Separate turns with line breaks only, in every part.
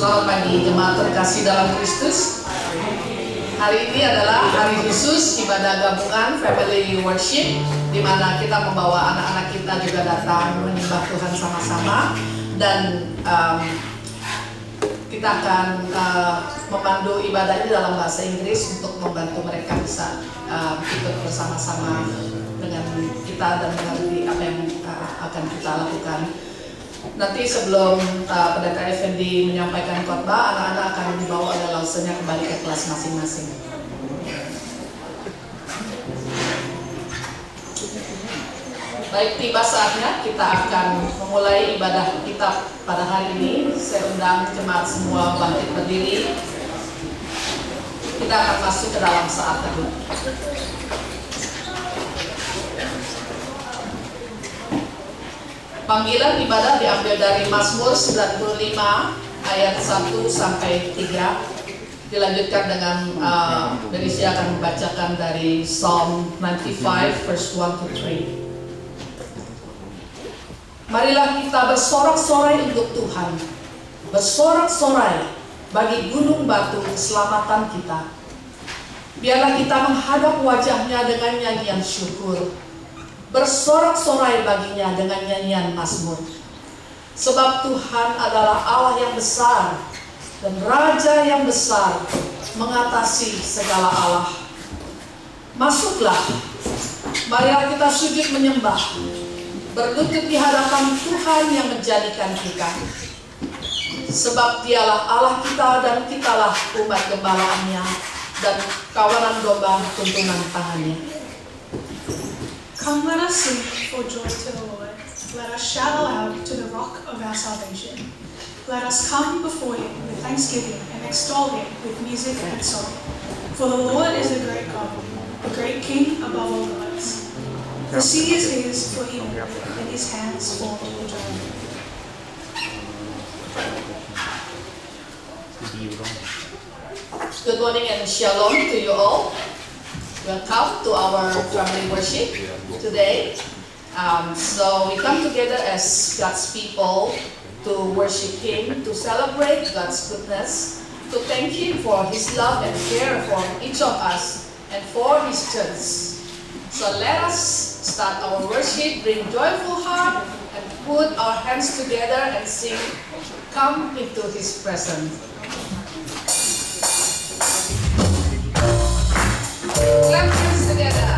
Selamat pagi jemaat terkasih dalam Kristus. Hari ini adalah hari khusus ibadah gabungan Family Worship, di mana kita membawa anak-anak kita juga datang menyembah Tuhan sama-sama, dan kita akan memandu ibadah ini dalam bahasa Inggris untuk membantu mereka bisa ikut bersama-sama dengan kita dan mengerti apa yang akan kita lakukan. Nanti sebelum Pendeta Effendi menyampaikan khotbah, anak-anak akan dibawa oleh lausenya kembali ke kelas masing-masing. Baik, tiba saatnya kita akan memulai ibadah kita pada hari ini. Saya undang jemaat semua bangkit berdiri. Kita akan masuk ke dalam saat teduh. Panggilan ibadah diambil dari Mazmur 95 ayat 1 sampai 3. Dilanjutkan dengan Berisi akan membacakan dari Psalm 95 verse 1 to 3. Marilah kita bersorak-sorai untuk Tuhan, bersorak-sorai bagi gunung batu keselamatan kita. Biarlah kita menghadap wajahnya dengan nyanyian syukur, bersorak-sorai baginya dengan nyanyian mazmur. Sebab Tuhan adalah Allah yang besar dan Raja yang besar mengatasi segala Allah. Masuklah, marilah kita sujud menyembah, berlutut di hadapan Tuhan yang menjadikan kita. Sebab dialah Allah kita dan kitalah umat gembalaannya dan kawanan domba tuntunan tangannya.
Come, let us sing for joy to the Lord. Let us shout aloud to the rock of our salvation. Let us come before him with thanksgiving and extol him with music and song. For the Lord is a great God, a great King above all gods. The sea is his, for he made it, and his hands formed the dry.
Good morning and shalom to you all. Welcome to our family worship today. So we come together as God's people to worship Him, to celebrate God's goodness, to thank Him for His love and care for each of us and for His church. So let us start our worship, bring joyful heart, and put our hands together and sing, "Come into His presence." Clap hands together.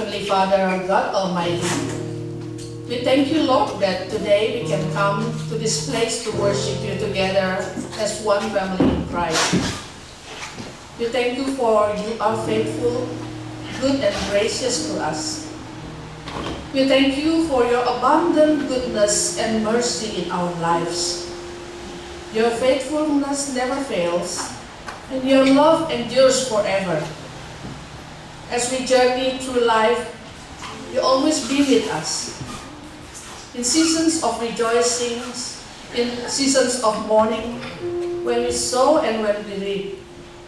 Heavenly Father, God Almighty, we thank you, Lord, that today we can come to this place to worship you together as one family in Christ. We thank you for you are faithful, good and gracious to us. We thank you for your abundant goodness and mercy in our lives. Your faithfulness never fails, and your love endures forever. As we journey through life, you always be with us. In seasons of rejoicing, in seasons of mourning, when we sow and when we reap,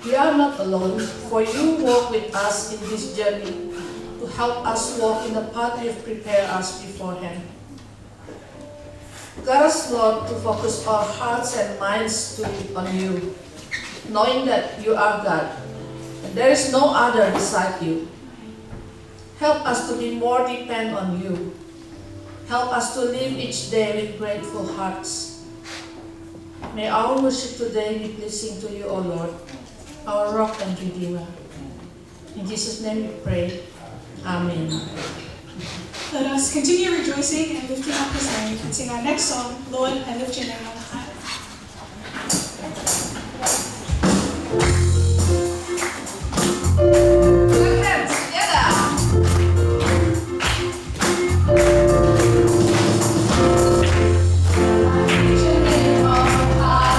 we are not alone, for you walk with us in this journey to help us walk in the path you've prepared us beforehand. Guide us, Lord, to focus our hearts and minds on you, knowing that you are God, and there is no other beside you. Help us to be more dependent on you. Help us to live each day with grateful hearts. May our worship today be pleasing to you, O Lord, our rock and redeemer. In Jesus' name we pray. Amen.
Let us continue rejoicing and lifting up his name and sing our next song, Lord, I lift your name on high.
Good hands together. Lift your name on high.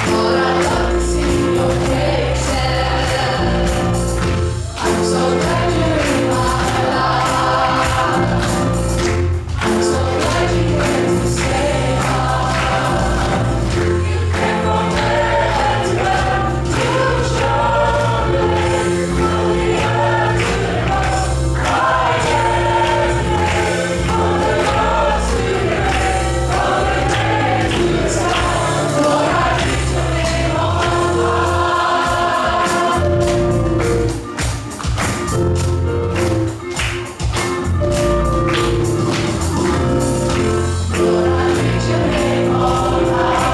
Lord, I love to sing your praises. I'm so glad you're in my life. I'm so glad you came to save us. You came from where to where to show the way from the earth to the cross. My destiny from the cross to the grave, from the grave to the sky. Lord, I lift your name on high. Lord, I lift your name on high.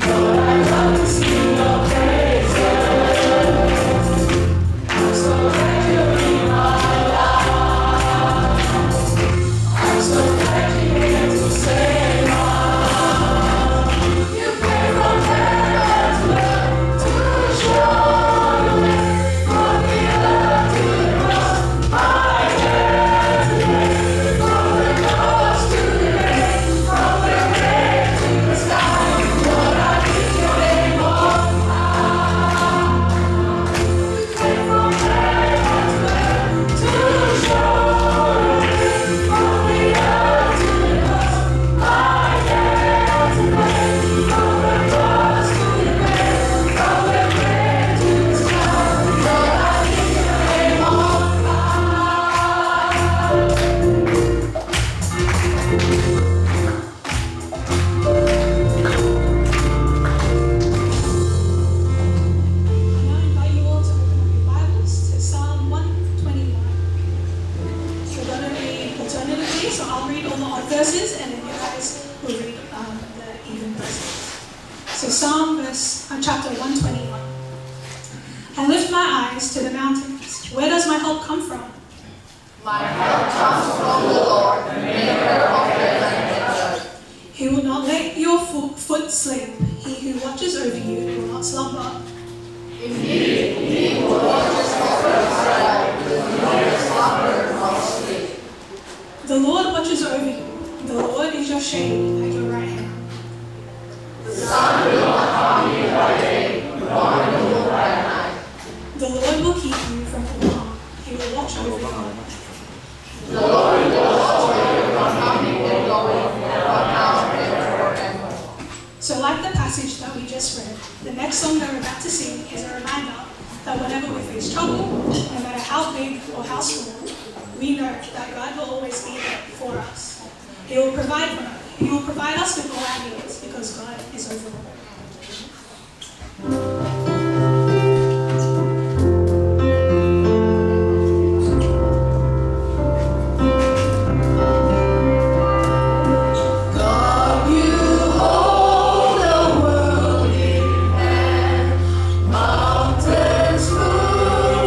Lord, I love to sing your praises. I'm so glad you're in my life. I'm so glad you came to save us. You came from heaven to earth to show the way from the earth to the cross. My destiny from the cross to the grave, from the grave to the sky. Lord, I lift your name on high. You came from heaven to earth to show the way from the earth to the cross. My destiny from the cross to the grave, from the grave to the sky. Lord, I lift your name on
I now invite you all to open up your Bibles to Psalm 121. We're going to read alternatively, so I'll read all the odd verses and then you guys will read the even verses. So chapter 121. I lift my eyes to the mountains. Where does my help come from?
My help comes from the Lord, the maker of heaven and earth.
He will not let your foot slip. He who watches over you will not slumber.
Indeed, he who watches over Israel will neither slumber nor sleep.
The Lord watches over you. The Lord is your shade at your right hand.
The sun will not harm you by day, nor the moon by night.
The Lord will keep you from all harm. He will watch over you.
The Lord will watch over you from coming and going, from now and forever.
So like the passage that we just read, the next song that we're about to sing is a reminder that whenever we face trouble, no matter how big or how small, we know that God will always be there for us. He will provide for us. He will provide us with all our needs because God is over all.
God, you hold the world in hand, mountains move.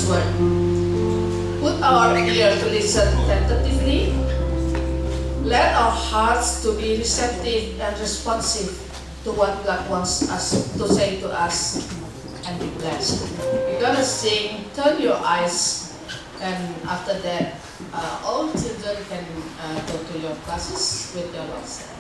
word. Put our ear to listen tentatively. Let our hearts to be receptive and responsive to what God wants us to say to us, and be blessed. We're gonna sing Turn Your Eyes, and after that, all children can go to your classes with your Lord's help.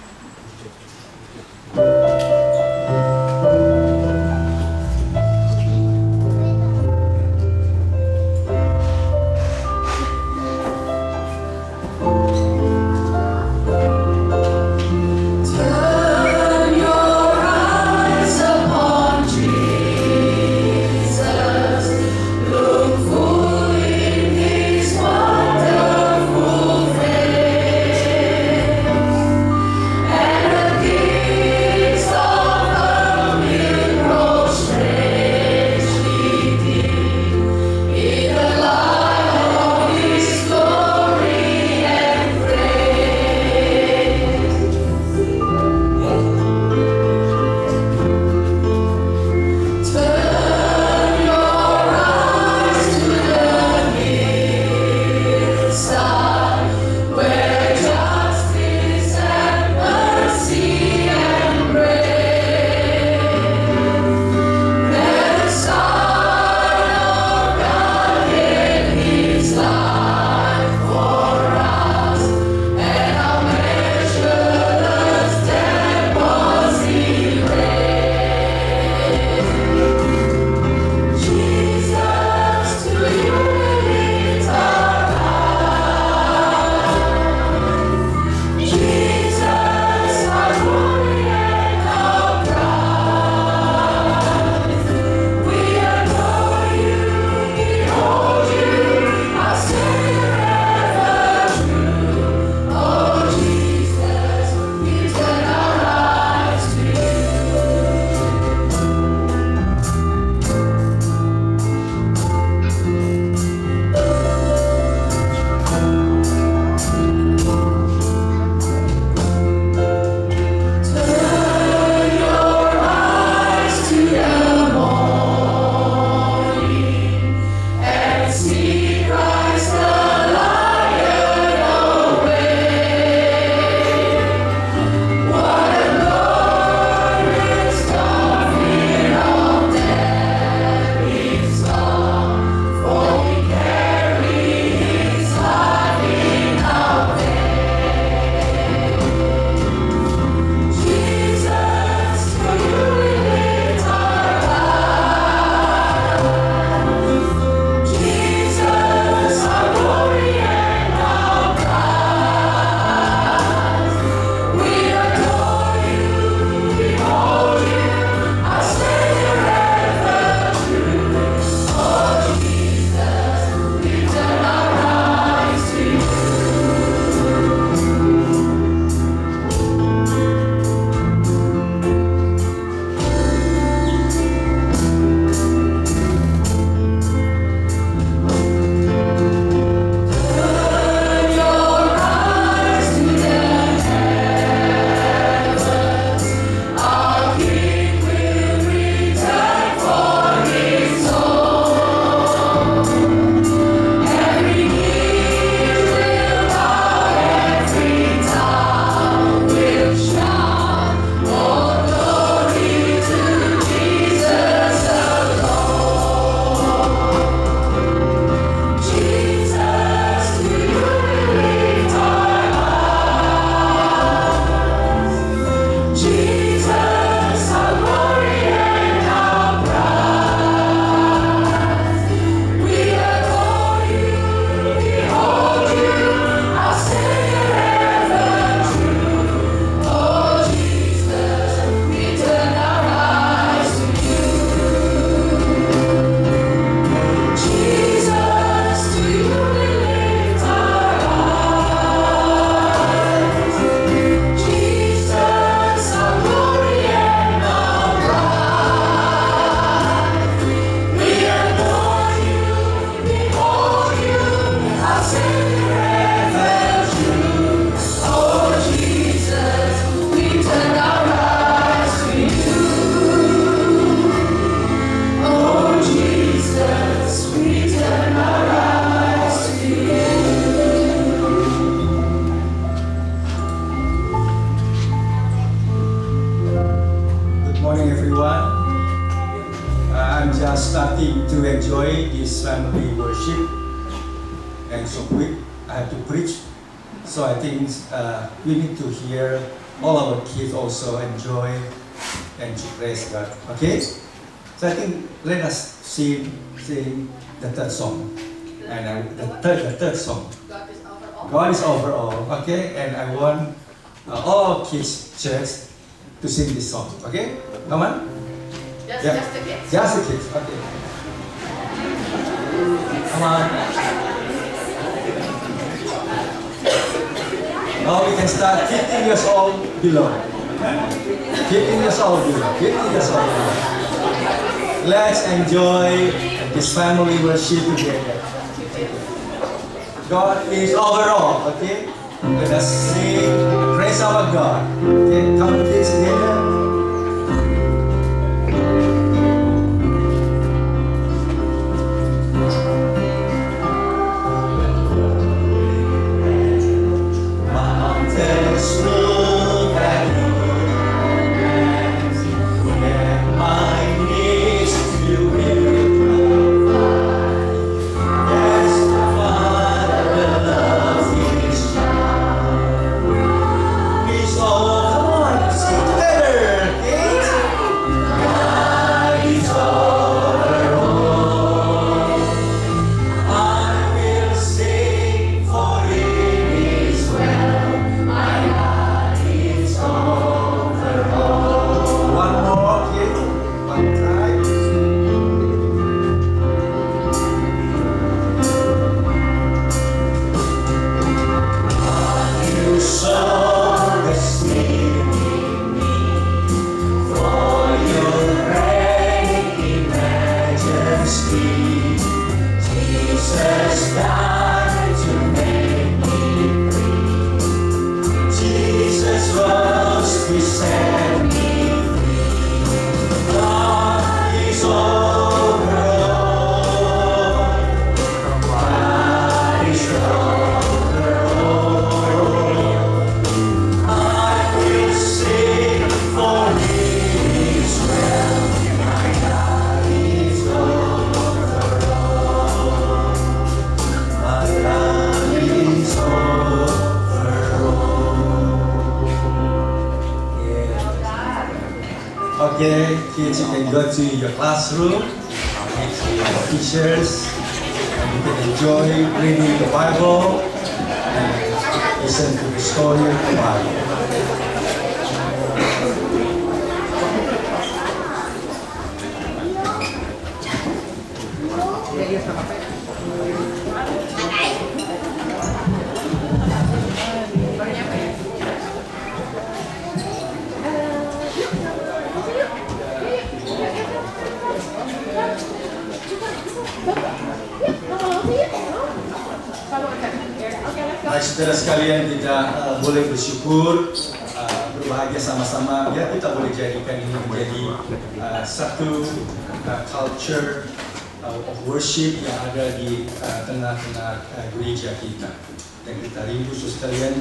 just starting to enjoy this family worship, and so quick I have to preach. So I think we need to hear all our kids also enjoy and to praise God. Okay? So I think let us sing the third song, and the third song. God is over all. Okay? And I want all our kids church to sing this song. Okay? Come on.
Just the kids.
Just the kids. Okay. Come on. Now we can start 15 years old below. 15 years old below. 15 years old below. Let's enjoy this family worship together. God is over all. Okay? Let us sing praise our God. Okay? Come on, kids together. Okay, kids, you can go to your classroom, your teachers, and you can enjoy reading the Bible and listen to the story of the Bible. Baik, saudara sekalian, kita boleh bersyukur, berbahagia sama-sama. Ya, kita boleh jadikan ini menjadi satu culture of worship yang ada di tengah-tengah gereja kita. Dan kita rindu, saudara sekalian,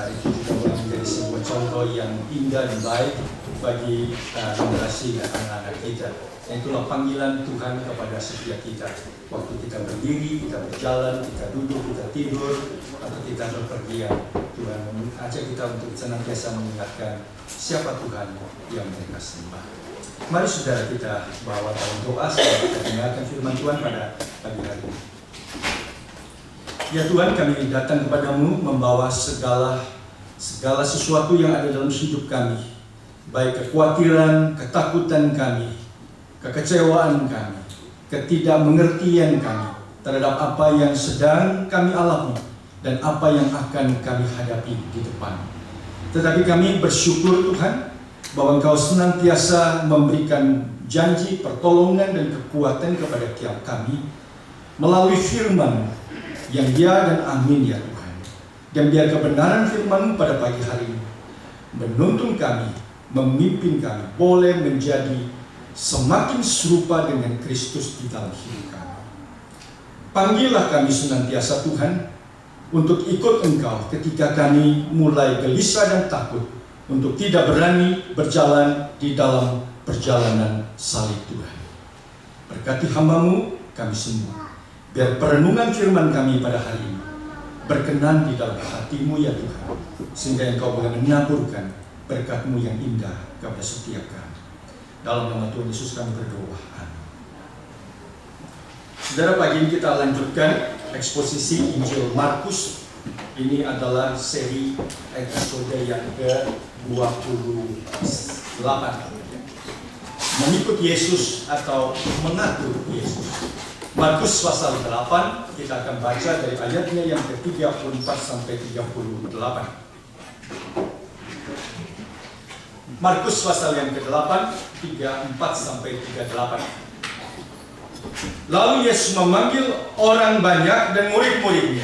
itu juga boleh menjadi sebuah contoh yang indah dan baik bagi generasi anak-anak kita. Dan itulah panggilan Tuhan kepada setiap kita. Waktu kita berdiri, kita berjalan, kita duduk, kita tidur, atau kita berpergian, Tuhan mengajak kita untuk senantiasa mengingatkan siapa Tuhan yang mereka sembah. Mari saudara kita bawa dalam doa sebelum kita dengarkan firman Tuhan pada pagi hari ini. Ya Tuhan, kami datang kepadamu membawa segala sesuatu yang ada dalam hidup kami, baik kekhawatiran, ketakutan kami, kekecewaan kami, ketidakmengertian kami terhadap apa yang sedang kami alami dan apa yang akan kami hadapi di depan. Tetapi kami bersyukur Tuhan bahwa Engkau senantiasa memberikan janji, pertolongan dan kekuatan kepada tiap kami melalui firman yang ya dan amin ya Tuhan. Dan biar kebenaran firman pada pagi hari ini menuntun kami, memimpin kami, boleh menjadi semakin serupa dengan Kristus di dalam hidup kami. Panggillah kami senantiasa Tuhan untuk ikut Engkau ketika kami mulai gelisah dan takut untuk tidak berani berjalan di dalam perjalanan salib Tuhan. Berkati hamba-Mu, kami semua. Biar perenungan firman kami pada hari ini berkenan di dalam hati-Mu ya Tuhan, sehingga Engkau boleh menaburkan berkat-Mu yang indah kepada setiap kami. Dalam nama Tuhan Yesus kami berdoa. Amin. Saudara, pagi ini kita lanjutkan eksposisi Injil Markus. Ini adalah seri episode yang ke-28. Mengikut Yesus atau mengatur Yesus. Markus pasal 8, kita akan baca dari ayatnya yang ke-34 sampai 38. Markus pasal yang ke-8, 34 sampai 38. Lalu Yesus memanggil orang banyak dan murid-muridnya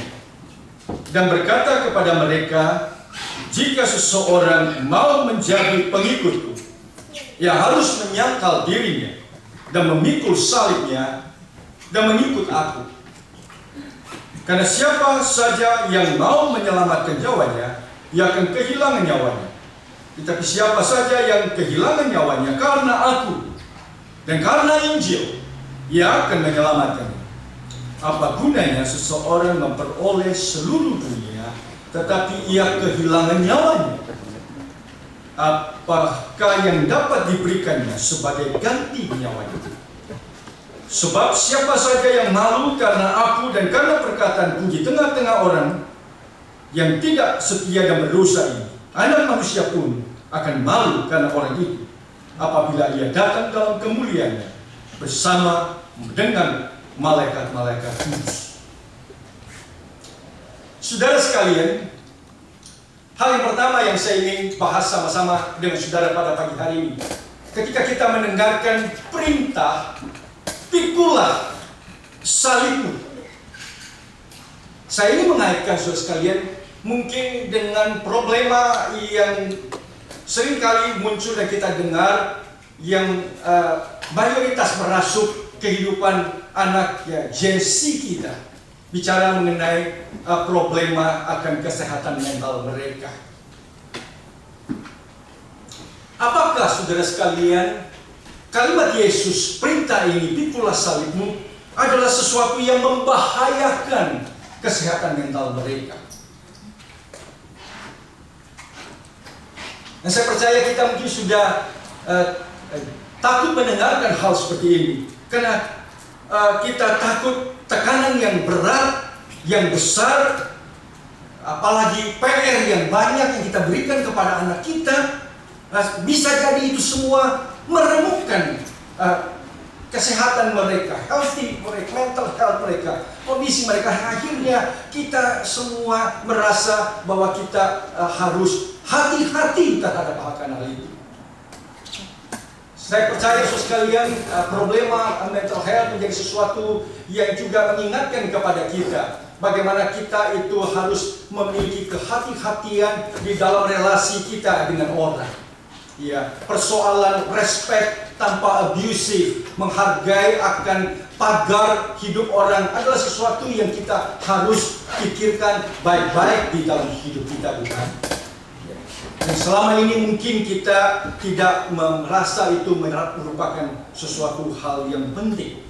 dan berkata kepada mereka, jika seseorang mau menjadi pengikutku, ia harus menyangkal dirinya dan memikul salibnya dan mengikut aku. Karena siapa saja yang mau menyelamatkan nyawanya, ia akan kehilangan nyawanya. Tetapi siapa saja yang kehilangan nyawanya karena aku dan karena Injil, ia akan menyelamatkannya. Apa gunanya seseorang memperoleh seluruh dunia, tetapi ia kehilangan nyawanya? Apakah yang dapat diberikannya sebagai ganti nyawanya? Sebab siapa saja yang malu karena aku dan karena perkataanku di tengah-tengah orang yang tidak setia dan berdosa ini, Anak manusia pun akan malu karena orang itu apabila ia datang dalam kemuliaannya bersama dengan malaikat-malaikat kudus. Saudara sekalian, hal yang pertama yang saya ingin bahas sama-sama dengan saudara pada pagi hari ini, ketika kita mendengarkan perintah pikulah salibmu. Saya ini mengaitkan saudara sekalian mungkin dengan problema yang seringkali muncul dan kita dengar, yang mayoritas merasuk kehidupan anak ya Gen Z kita, bicara mengenai problema akan kesehatan mental mereka. Apakah saudara sekalian kalimat Yesus, perintah ini, pikulah salibmu, adalah sesuatu yang membahayakan kesehatan mental mereka? Dan saya percaya kita mungkin sudah takut mendengarkan hal seperti ini, karena kita takut tekanan yang berat, yang besar, apalagi PR yang banyak yang kita berikan kepada anak kita, bisa jadi itu semua meremukkan kesehatan mereka, healthy mereka, mental health mereka, kondisi mereka. Akhirnya kita semua merasa bahwa kita harus hati-hati terhadap hal itu. Saya percaya saudara sekalian, problema mental health menjadi sesuatu yang juga mengingatkan kepada kita bagaimana kita itu harus memiliki kehati-hatian di dalam relasi kita dengan orang. Ya, persoalan respect tanpa abusive, menghargai akan pagar hidup orang adalah sesuatu yang kita harus pikirkan baik-baik di dalam hidup kita, bukan? Dan selama ini mungkin kita tidak merasa itu merupakan sesuatu hal yang penting.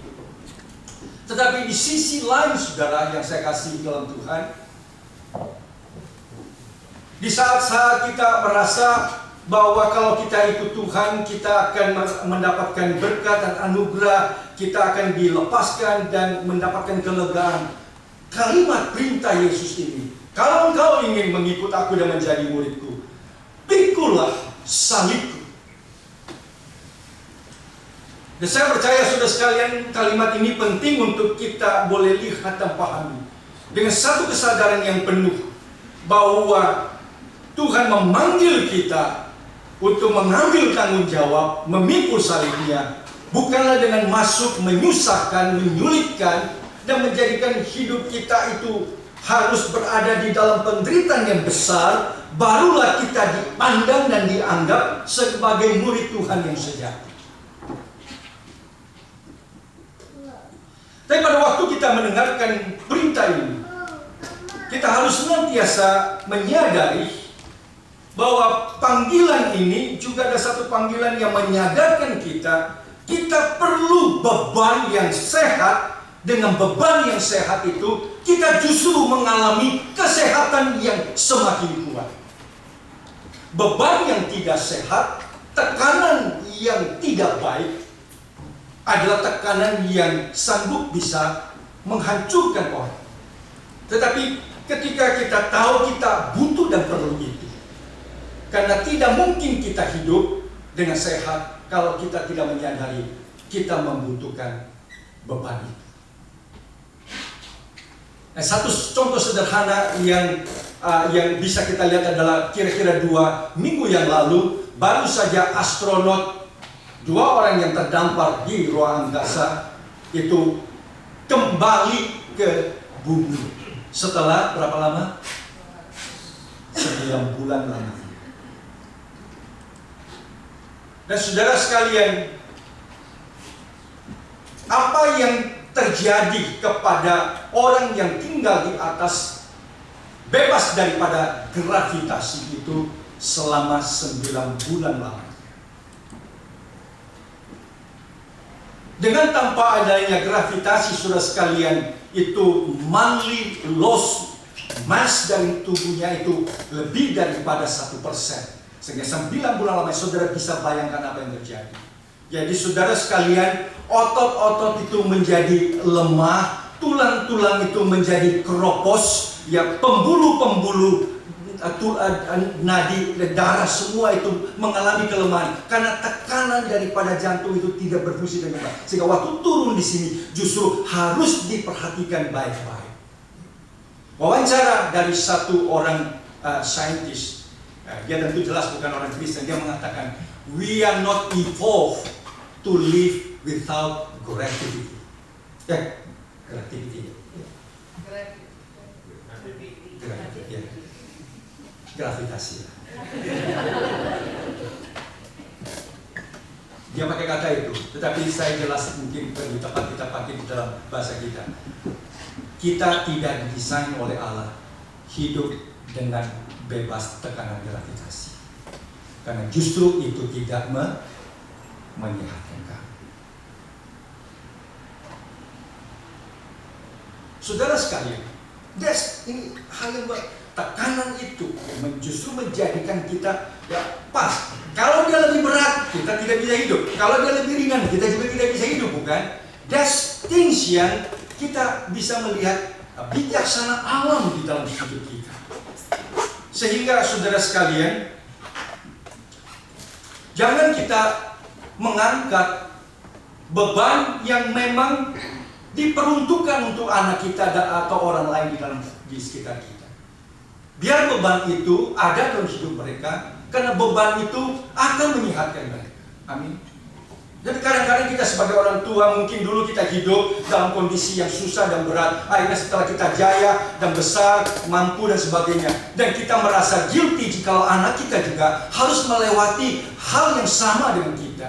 Tetapi di sisi lain, saudara yang saya kasih dalam Tuhan, di saat-saat kita merasa bahwa kalau kita ikut Tuhan, kita akan mendapatkan berkat dan anugerah, kita akan dilepaskan dan mendapatkan kelegaan. Kalimat perintah Yesus ini, kalau engkau ingin mengikut aku dan menjadi muridku, pikulah salibku. Dan saya percaya saudara sekalian, kalimat ini penting untuk kita boleh lihat dan pahami dengan satu kesadaran yang penuh bahwa Tuhan memanggil kita untuk mengambil tanggung jawab, memikul salibnya, bukanlah dengan masuk menyusahkan, menyulitkan, dan menjadikan hidup kita itu harus berada di dalam penderitaan yang besar, barulah kita dipandang dan dianggap sebagai murid Tuhan yang sejati. Tapi pada waktu kita mendengarkan perintah ini, kita harus senantiasa menyadari bahwa panggilan ini juga ada satu panggilan yang menyadarkan kita Kita perlu beban yang sehat. Dengan beban yang sehat itu, kita justru mengalami kesehatan yang semakin kuat. Beban yang tidak sehat, tekanan yang tidak baik, adalah tekanan yang sanggup bisa menghancurkan orang. Tetapi ketika kita tahu kita butuh dan perlu itu, karena tidak mungkin kita hidup dengan sehat kalau kita tidak menyadari kita membutuhkan beban itu. Nah, satu contoh sederhana yang bisa kita lihat adalah kira-kira 2 minggu yang lalu, baru saja astronot 2 orang yang terdampar di ruang angkasa itu kembali ke bumi setelah berapa lama? 9 bulan lama. Dan saudara sekalian, apa yang terjadi kepada orang yang tinggal di atas bebas daripada gravitasi itu selama 9 bulan lama? Dengan tanpa adanya gravitasi, saudara sekalian, itu monthly loss mass dari tubuhnya itu lebih daripada 1%. Sehingga 9 bulan lama saudara bisa bayangkan apa yang terjadi. Jadi saudara sekalian, otot-otot itu menjadi lemah, tulang-tulang itu menjadi keropos, ya, pembuluh-pembuluh nadi darah semua itu mengalami kelemahan karena tekanan daripada jantung itu tidak berfungsi dengan baik. Sehingga waktu turun di sini justru harus diperhatikan baik-baik. Wawancara dari satu orang saintis, dia tentu jelas bukan orang Kristen, dia mengatakan, we are not evolved to live without gravity. Gravitasi. Dia pakai kata itu, tetapi saya jelas mungkin lebih tepat kita pakai di dalam bahasa kita. Kita tidak didesain oleh Allah hidup dengan bebas tekanan gravitasi, karena justru itu tidak menyehatkan kami. Saudara sekalian, ini hal yang tekanan itu justru menjadikan kita pas. Kalau dia lebih berat, kita tidak bisa hidup. Kalau dia lebih ringan, kita juga tidak bisa hidup, bukan? That's things yang kita bisa melihat bijaksana alam di dalam hidup kita. Sehingga saudara sekalian, jangan kita mengangkat beban yang memang diperuntukkan untuk anak kita atau orang lain di sekitar kita. Biar beban itu ada dalam hidup mereka, karena beban itu akan menyehatkan mereka. Amin. Jadi kadang-kadang kita sebagai orang tua, mungkin dulu kita hidup dalam kondisi yang susah dan berat. Akhirnya setelah kita jaya dan besar, mampu dan sebagainya, dan kita merasa guilty jika anak kita juga harus melewati hal yang sama dengan kita,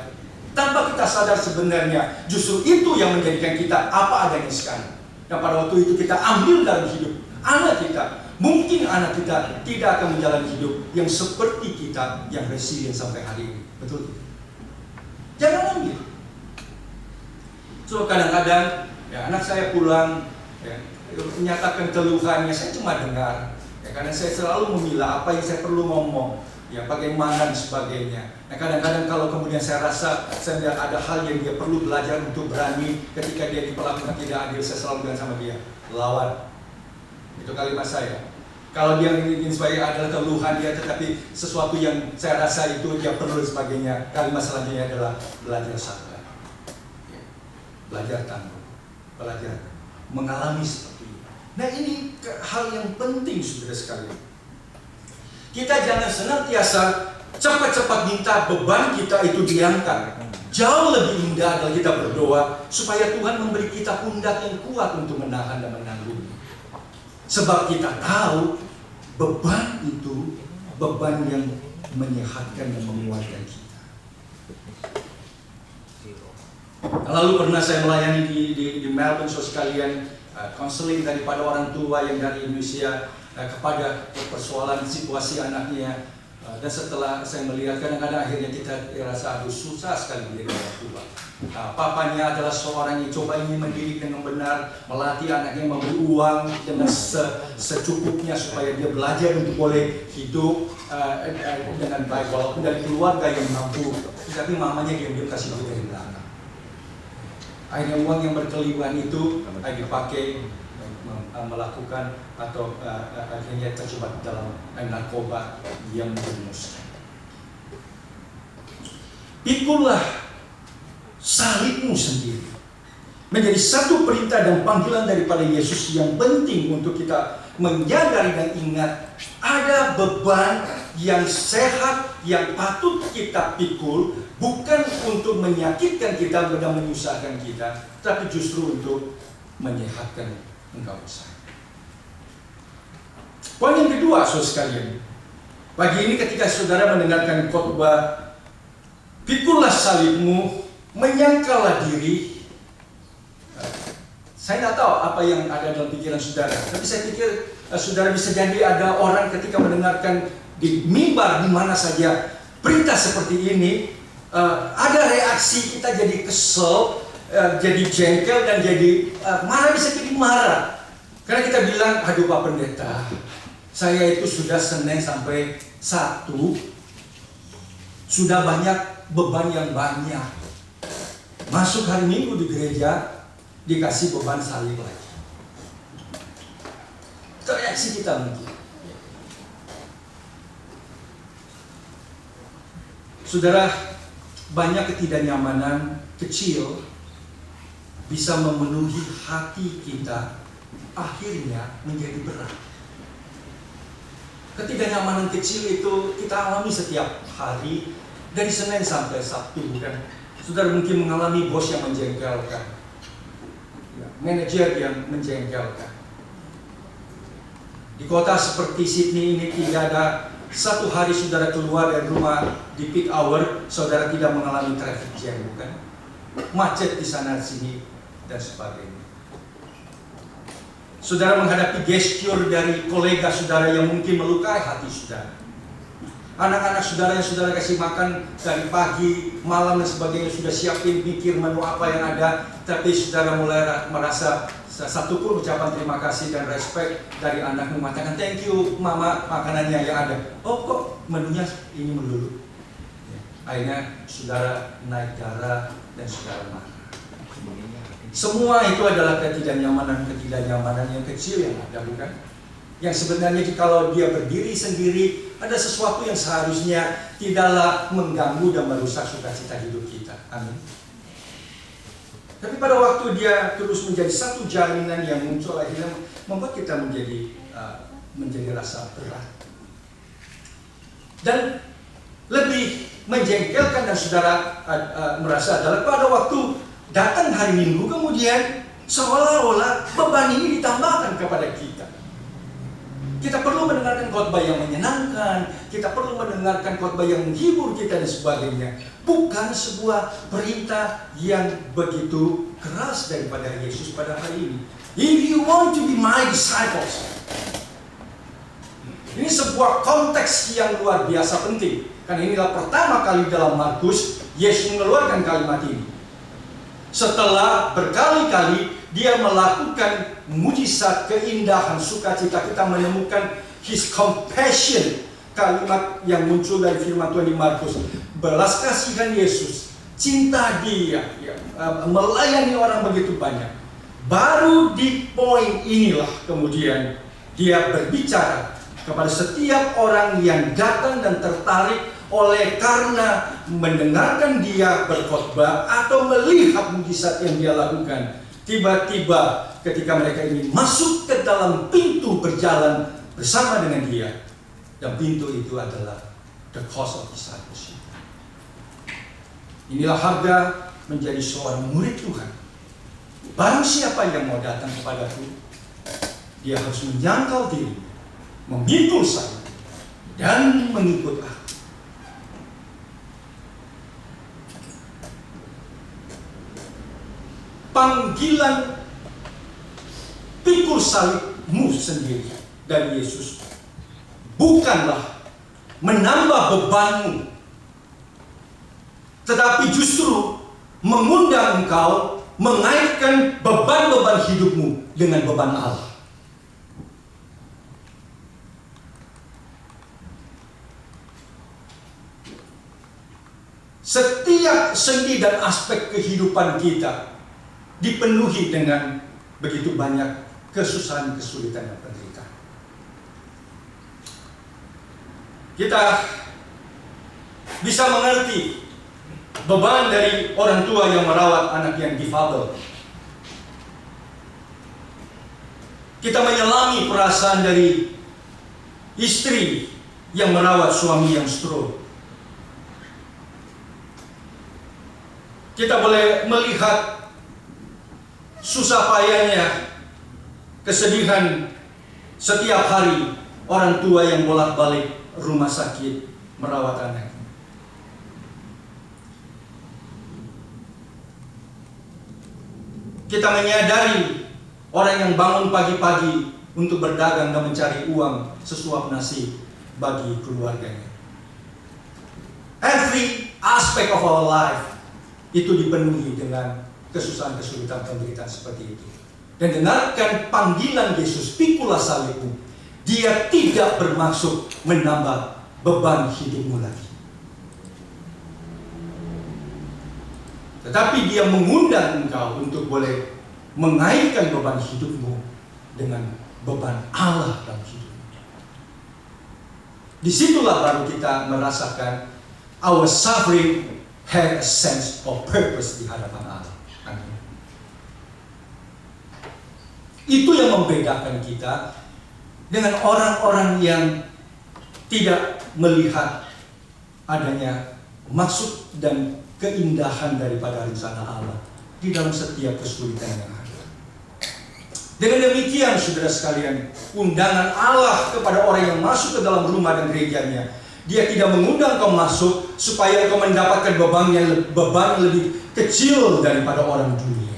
tanpa kita sadar sebenarnya justru itu yang menjadikan kita apa adanya sekarang. Dan pada waktu itu kita ambil dalam hidup anak kita. Mungkin anak kita tidak akan menjalani hidup yang seperti kita yang resilient sampai hari ini. Betul? Jangan ambil. So kadang-kadang anak saya pulang menyatakan keluhannya, saya cuma dengar. Karena saya selalu memilah apa yang saya perlu ngomong, bagaimana dan sebagainya. Nah, kadang-kadang kalau kemudian saya rasa saya melihat ada hal yang dia perlu belajar untuk berani ketika dia diperlakukan tidak adil, saya selalu bilang sama dia, lawan. Itu kalimat saya. Kalau dia ingin sebagai adalah keluhan dia, tetapi sesuatu yang saya rasa itu dia perlu dan sebagainya, kalimat selanjutnya adalah belajar sabar, belajar tangguh, belajar mengalami seperti ini. Nah, ini hal yang penting saudara sekalian. Kita jangan senantiasa cepat-cepat minta beban kita itu diangkat. Jauh lebih indah adalah kita berdoa supaya Tuhan memberi kita pundak yang kuat untuk menahan dan menanggung. Sebab kita tahu beban itu beban yang menyehatkan dan menguatkan kita. Lalu pernah saya melayani di Melbourne, so sekalian, konseling daripada orang tua yang dari Indonesia kepada persoalan situasi anaknya. Dan setelah saya melihat, kadang-kadang akhirnya kita rasa aduh susah sekali menjadi orang tua. Papanya adalah seorang yang coba ingin mendidik dengan benar, melatih anaknya, memberi uang dengan secukupnya supaya dia belajar untuk boleh hidup dengan baik, walaupun dari keluarga yang mampu. Tapi mamanya diam-diam kasih duit dari belakang. Akhirnya uang yang berkelimpahan itu dipakai melakukan atau akhirnya terjebak dalam narkoba yang menjerumuskan. Pikulah salibmu sendiri. Menjadi satu perintah dan panggilan daripada Yesus yang penting untuk kita menyadari dan ingat. Ada beban yang sehat yang patut kita pikul, bukan untuk menyakitkan kita dan menyusahkan kita, tapi justru untuk menyehatkan engkau saya. Poin yang kedua, saudara sekalian, pagi ini ketika saudara mendengarkan khotbah "Pikullah salibmu, menyangkallah diri", saya tidak tahu apa yang ada dalam pikiran saudara, tapi saya pikir saudara bisa jadi ada orang ketika mendengarkan di mimbar di mana saja perintah seperti ini, ada reaksi kita jadi kesel, jadi jengkel, dan jadi marah, bisa jadi marah. Karena kita bilang, aduh Pak Pendeta, saya itu sudah Senin sampai Sabtu, sudah banyak beban yang banyak. Masuk hari Minggu di gereja, dikasih beban salib lagi. Itu reaksi kita mungkin. Saudara, banyak ketidaknyamanan kecil bisa memenuhi hati kita, akhirnya menjadi berat. Ketidaknyamanan kecil itu kita alami setiap hari, dari Senin sampai Sabtu, bukan? Saudara mungkin mengalami bos yang menjengkelkan, manajer yang menjengkelkan. Di kota seperti Sydney ini tidak ada satu hari saudara keluar dari rumah di peak hour, saudara tidak mengalami traffic jam, bukan? Macet di sana sini dan sebagainya. Saudara menghadapi gesture dari kolega saudara yang mungkin melukai hati saudara. Anak-anak saudara yang saudara kasih makan dari pagi, malam dan sebagainya, sudah siapin pikir menu apa yang ada, tapi saudara mulai merasa satu pun ucapan terima kasih dan respect dari anak mengatakan thank you mama, makanannya yang ada. Oh kok menunya ini melulu. Akhirnya saudara naik darah dan saudara marah. Semua itu adalah ketidaknyamanan yang kecil yang ada, bukan? Yang sebenarnya kalau dia berdiri sendiri, ada sesuatu yang seharusnya tidaklah mengganggu dan merusak sukacita hidup kita. Amin. Tapi pada waktu dia terus menjadi satu jalinan yang muncul, akhirnya membuat kita menjadi rasa berat. Dan lebih menjengkelkan dan saudara merasa adalah pada waktu datang hari Minggu, kemudian seolah-olah beban ini ditambahkan kepada kita. Kita perlu mendengarkan khotbah yang menyenangkan, kita perlu mendengarkan khotbah yang menghibur kita dan sebagainya. Bukan sebuah perintah yang begitu keras daripada Yesus pada hari ini. If you want to be my disciples. Ini sebuah konteks yang luar biasa penting. Karena inilah pertama kali dalam Markus Yesus mengeluarkan kalimat ini. Setelah berkali-kali dia melakukan mujizat, keindahan, sukacita, kita menemukan His compassion, kalimat yang muncul dari firman Tuhan di Markus. Belas kasihan Yesus, cinta dia, melayani orang begitu banyak. Baru di poin inilah kemudian dia berbicara kepada setiap orang yang datang dan tertarik oleh karena mendengarkan dia berkhotbah atau melihat mujizat yang dia lakukan. Tiba-tiba ketika mereka ini masuk ke dalam pintu berjalan bersama dengan dia, dan pintu itu adalah the cost of discipleship. Inilah harga menjadi seorang murid Tuhan. Barang siapa yang mau datang kepadaku, dia harus menyangkal diri, memikul saya, dan mengikut aku. Panggilan pikul salibmu sendiri dari Yesus bukanlah menambah bebanmu, tetapi justru mengundang engkau mengaitkan beban-beban hidupmu dengan beban Allah. Setiap sendi dan aspek kehidupan kita dipenuhi dengan begitu banyak kesusahan, kesulitan, dan penderitaan. Kita bisa mengerti beban dari orang tua yang merawat anak yang difabel. Kita menyelami perasaan dari istri yang merawat suami yang stroke. Kita boleh melihat susah payahnya, kesedihan setiap hari orang tua yang bolak-balik rumah sakit merawat anak. Kita menyadari orang yang bangun pagi-pagi untuk berdagang dan mencari uang sesuap nasi bagi keluarganya. Every aspect of our life itu dipenuhi dengan kesusahan, kesulitan, penderitaan seperti itu. Dan dengarkan panggilan Yesus, pikulah salibmu. Dia tidak bermaksud menambah beban hidupmu lagi, tetapi dia mengundang engkau untuk boleh mengaitkan beban hidupmu dengan beban Allah dalam hidupmu. Disitulah baru kita merasakan our suffering have a sense of purpose di hadapan Allah. Amin. Itu yang membedakan kita dengan orang-orang yang tidak melihat adanya maksud dan keindahan daripada rencana Allah di dalam setiap kesulitan yang ada. Dengan demikian, saudara sekalian, undangan Allah kepada orang yang masuk ke dalam rumah dan gerejanya, Dia tidak mengundang kau masuk supaya kau mendapatkan beban yang lebih kecil daripada orang dunia.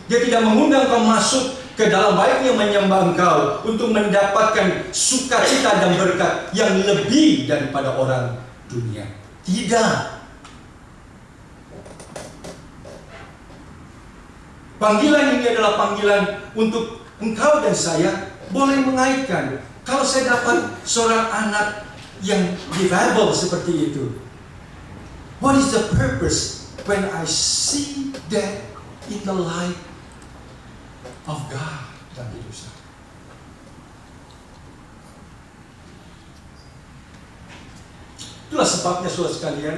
Dia tidak mengundang kau masuk ke dalam baiknya menyembah engkau untuk mendapatkan sukacita dan berkat yang lebih daripada orang dunia. Tidak. Panggilan ini adalah panggilan untuk engkau dan saya boleh mengaitkan. Kalau saya dapat seorang anak yang difabel seperti itu, what is the purpose when I see that in the light of God dalam hidup saya? Itulah sebabnya, saudara sekalian,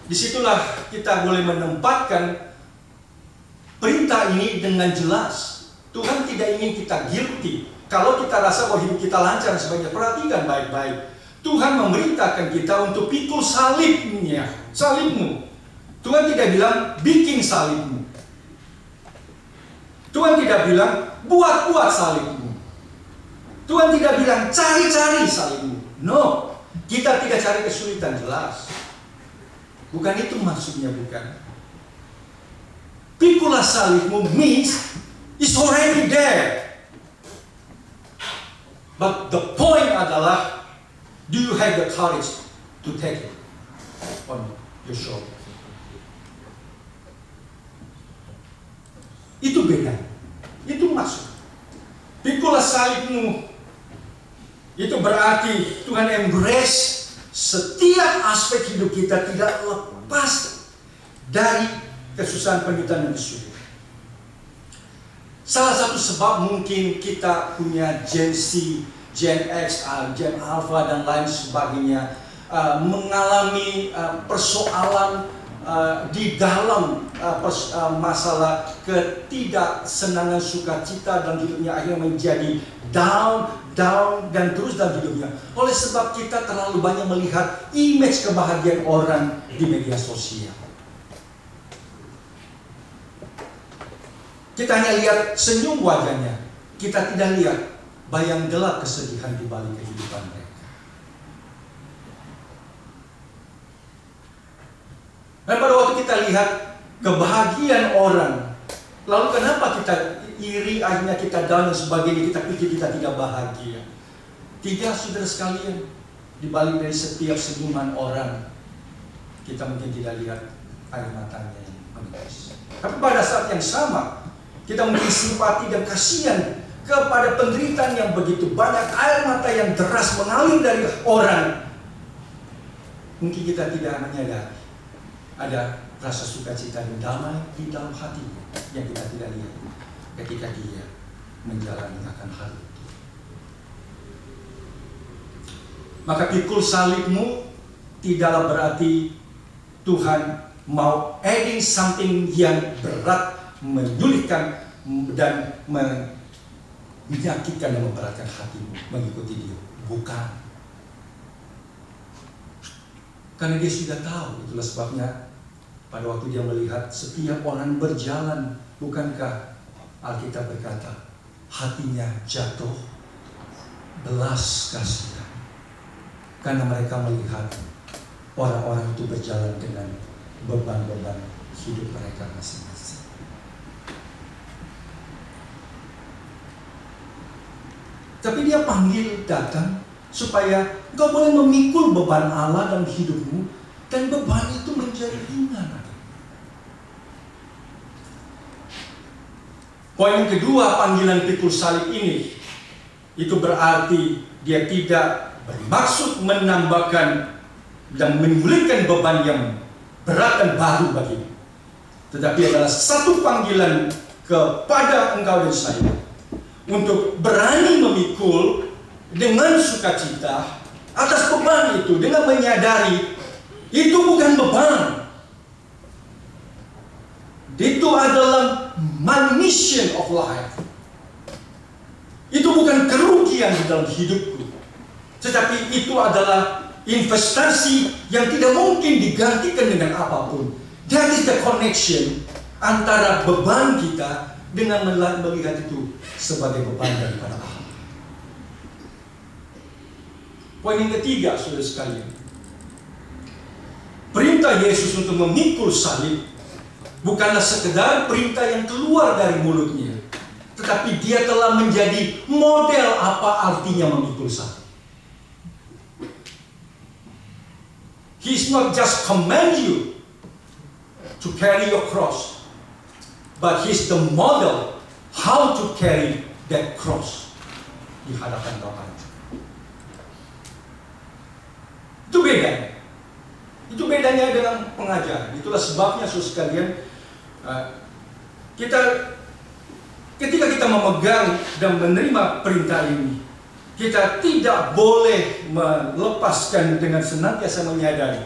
disitulah kita boleh menempatkan perintah ini dengan jelas. Tuhan tidak ingin kita guilty. Kalau kita rasa bahwa hidup kita lancar sebagai, perhatikan baik-baik. Tuhan memerintahkan kita untuk pikul salibmu. Tuhan tidak bilang bikin salibmu. Tuhan tidak bilang buat salibmu. Tuhan tidak bilang cari salibmu. No, kita tidak cari kesulitan, jelas. Bukan itu maksudnya, bukan. Pikulah salibmu means it's already there. But the point adalah, do you have the courage to take it on your shoulder? Itu beda. Itu maksud. Pikulah salibmu. Itu berarti Tuhan embrace setiap aspek hidup kita, tidak lepas dari kesusahan, penderitaan, dan kesulitan. Salah satu sebab mungkin kita punya Gen Z, Gen X, Gen Alpha, dan lain sebagainya mengalami persoalan di dalam masalah ketidaksenangan, sukacita dalam hidupnya, akhirnya menjadi down dan terus dalam hidupnya. Oleh sebab kita terlalu banyak melihat image kebahagiaan orang di media sosial. Kita hanya lihat senyum wajahnya. Kita tidak lihat bayang gelap kesedihan di balik kehidupan mereka. Dan pada waktu kita lihat kebahagiaan orang, lalu kenapa kita iri, akhirnya kita down dan sebagainya, kita pikir kita tidak bahagia. Tiga, saudara sekalian, di balik dari setiap senyuman orang, kita mungkin tidak lihat air matanya yang menangis. Tapi pada saat yang sama, kita memiliki simpati dan kasihan kepada penderitaan yang begitu banyak, air mata yang deras mengalir dari orang. Mungkin kita tidak menyadari ada rasa sukacita dan damai di dalam hati yang kita tidak lihat ketika dia menjalani akan hal itu. Maka pikul salibmu tidaklah berarti Tuhan mau adding something yang berat, menyulitkan dan menyakitkan dan memberatkan hatimu mengikuti dia. Bukan. Karena dia sudah tahu, itulah sebabnya pada waktu dia melihat setiap orang berjalan, bukankah Alkitab berkata, hatinya jatuh belas kasihan. Karena mereka melihat orang-orang itu berjalan dengan beban-beban hidup mereka masing-masing. Tapi dia panggil datang supaya engkau boleh memikul beban Allah dalam hidupmu, dan beban itu menjadi ringan. Poin yang kedua, panggilan pikul salib ini, itu berarti dia tidak bermaksud menambahkan dan menyulitkan beban yang berat dan baru bagimu, tetapi adalah satu panggilan kepada engkau dan saya untuk berani memikul dengan sukacita atas beban itu, dengan menyadari itu bukan beban, itu adalah my mission of life. Itu bukan kerugian di dalam hidupku, tetapi itu adalah investasi yang tidak mungkin digantikan dengan apapun. That is the connection antara beban kita dengan melihat itu sebagai beban daripada Allah. Poin yang ketiga, saudara sekalian, perintah Yesus untuk memikul salib bukanlah sekedar perintah yang keluar dari mulutnya, tetapi dia telah menjadi model apa artinya memikul salib. He's not just command you to carry your cross, but he's the model how to carry that cross di hadapan Tuhan. Itu bedanya. Itu bedanya dengan pengajaran. Itulah sebabnya, saudara sekalian, ketika kita memegang dan menerima perintah ini, kita tidak boleh melepaskan dengan senantiasa menyadari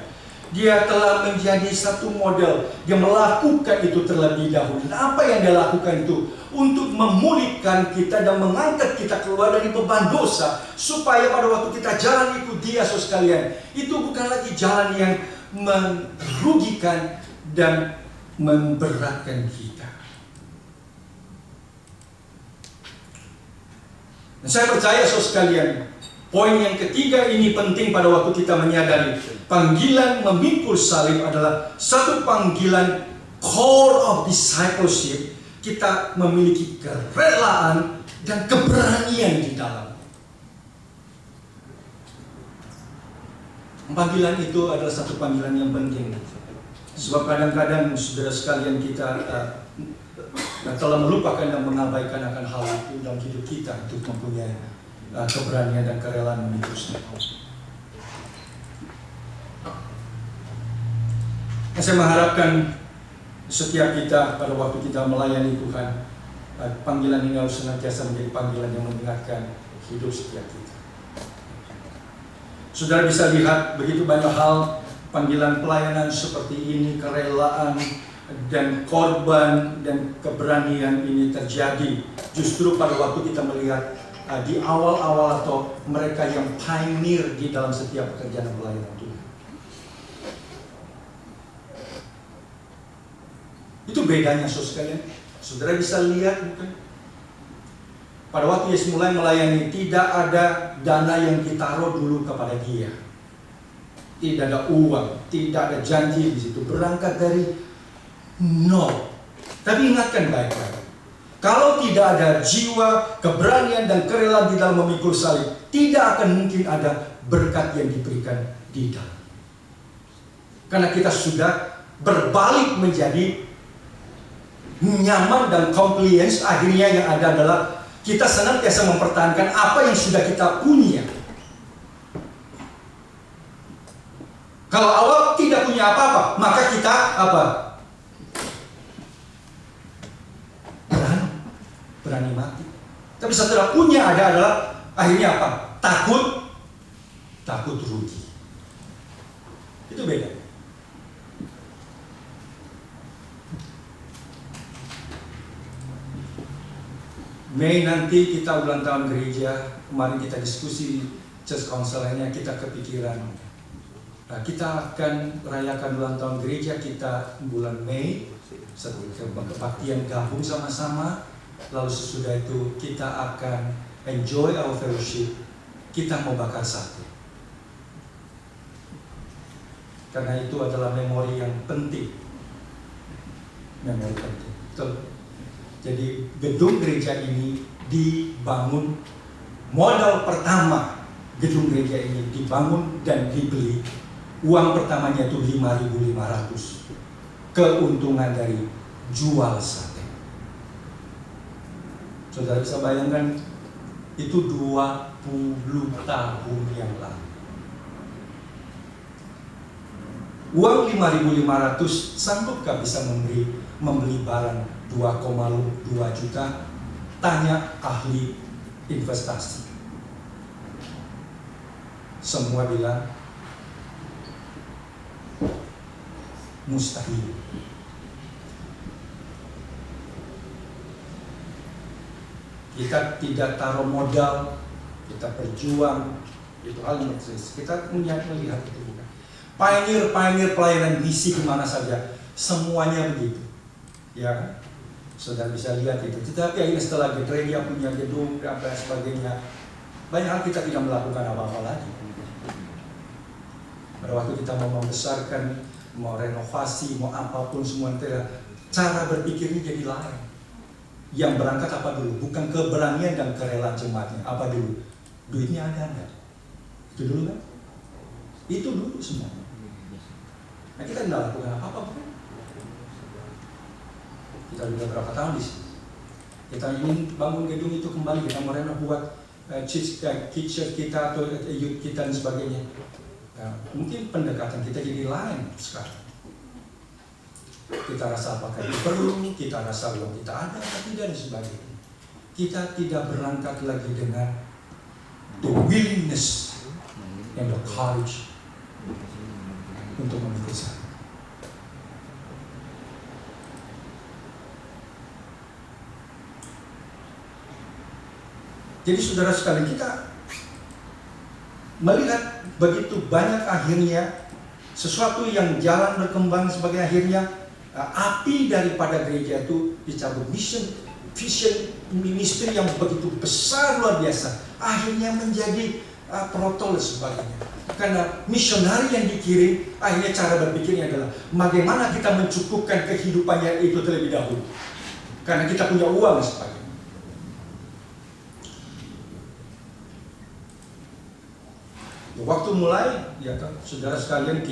dia telah menjadi satu model. Dia melakukan itu terlebih dahulu. Dan apa yang dia lakukan itu untuk memulihkan kita dan mengangkat kita keluar dari beban dosa, supaya pada waktu kita jalan ikut dia, saudara sekalian, itu bukan lagi jalan yang merugikan dan memberatkan kita. Dan saya percaya, saudara sekalian, poin yang ketiga ini penting pada waktu kita menyadari panggilan memikul salib adalah satu panggilan core of discipleship. Kita memiliki kerelaan dan keberanian di dalam. Panggilan itu adalah satu panggilan yang penting. Sebab kadang-kadang saudara sekalian kita telah melupakan dan mengabaikan akan hal itu dalam hidup kita untuk mempunyai keberanian dan kerelaan memikul salib. Saya mengharapkan setiap kita pada waktu kita melayani Tuhan, panggilan ini harus senantiasa menjadi panggilan yang mengingatkan hidup setiap kita. Saudara bisa lihat begitu banyak hal panggilan pelayanan seperti ini, kerelaan dan korban dan keberanian ini terjadi justru pada waktu kita melihat di awal-awal atau mereka yang pioneer di dalam setiap pekerjaan pelayanan Tuhan. Itu bedanya, saudara sekalian. Saudara bisa lihat bukan? Pada waktu Yesus mulai melayani, tidak ada dana yang ditaruh dulu kepada dia. Tidak ada uang, tidak ada janji di situ. Berangkat dari nol. Tapi ingatkan baik-baik. Kalau tidak ada jiwa, keberanian dan kerelaan di dalam memikul salib, tidak akan mungkin ada berkat yang diberikan di dalam. Karena kita sudah berbalik menjadi nyaman dan compliance, akhirnya yang ada adalah kita senantiasa mempertahankan apa yang sudah kita punya. Kalau awal tidak punya apa-apa, maka kita apa? Berani mati. Tapi setelah punya ada adalah akhirnya apa? Takut rugi. Itu beda. Mei nanti kita ulang tahun gereja. Kemarin kita diskusi church council-nya, kita kepikiran kita akan rayakan ulang tahun gereja kita bulan Mei, kebaktian gabung sama-sama. Lalu sesudah itu kita akan enjoy our fellowship. Kita mau bakar sate. Karena itu adalah memori yang penting. Memori penting. Betul. Jadi gedung gereja ini dibangun, modal pertama gedung gereja ini dibangun dan dibeli. Uang pertamanya itu 5.500. Keuntungan dari jual sate. Saudara bisa bayangkan itu 20 tahun yang lalu. Uang 5.500 sanggupkah bisa membeli barang 2,2 juta? Tanya ahli investasi. Semua bilang mustahil. Kita tidak taruh modal, kita berjuang, itu hal yang eksis. Kita punya melihat itu bukan. Pioneer pelayanan misi kemana saja, semuanya begitu. Ya, saudara bisa lihat itu. Tetapi akhirnya setelah gereja punya gedung dan sebagainya, banyak hal kita tidak melakukan apa-apa lagi. Pada waktu kita mau membesarkan, mau renovasi, mau apapun semua itu, cara berpikirnya jadi lain. Yang berangkat apa dulu? Bukan keberanian dan kerelaan jemaatnya. Apa dulu? Duitnya ada enggak? Itu dulu kan? Itu dulu semuanya. Nah, kita tidak lakukan apa-apa bukan? Kita sudah berapa tahun di sini? Kita ingin bangun gedung itu kembali, kita mau renov buat kitchen kita atau youth kita dan sebagainya. Nah, mungkin pendekatan kita jadi lain sekarang. Kita rasa apakah itu perlu, kita rasa uang kita ada atau tidak dan sebagainya. Kita tidak berangkat lagi dengan the willingness and the courage untuk memikul sana. Jadi saudara sekalian, kita melihat begitu banyak akhirnya sesuatu yang jalan berkembang sebagai akhirnya api daripada gereja itu dicabut. Vision ministry yang begitu besar luar biasa akhirnya menjadi protol dan sebagainya. Karena misionari yang dikirim akhirnya cara berpikirnya adalah bagaimana kita mencukupkan kehidupannya itu terlebih dahulu. Karena kita punya uang dan sebagainya. Waktu mulai, ya kan, saudara sekalian,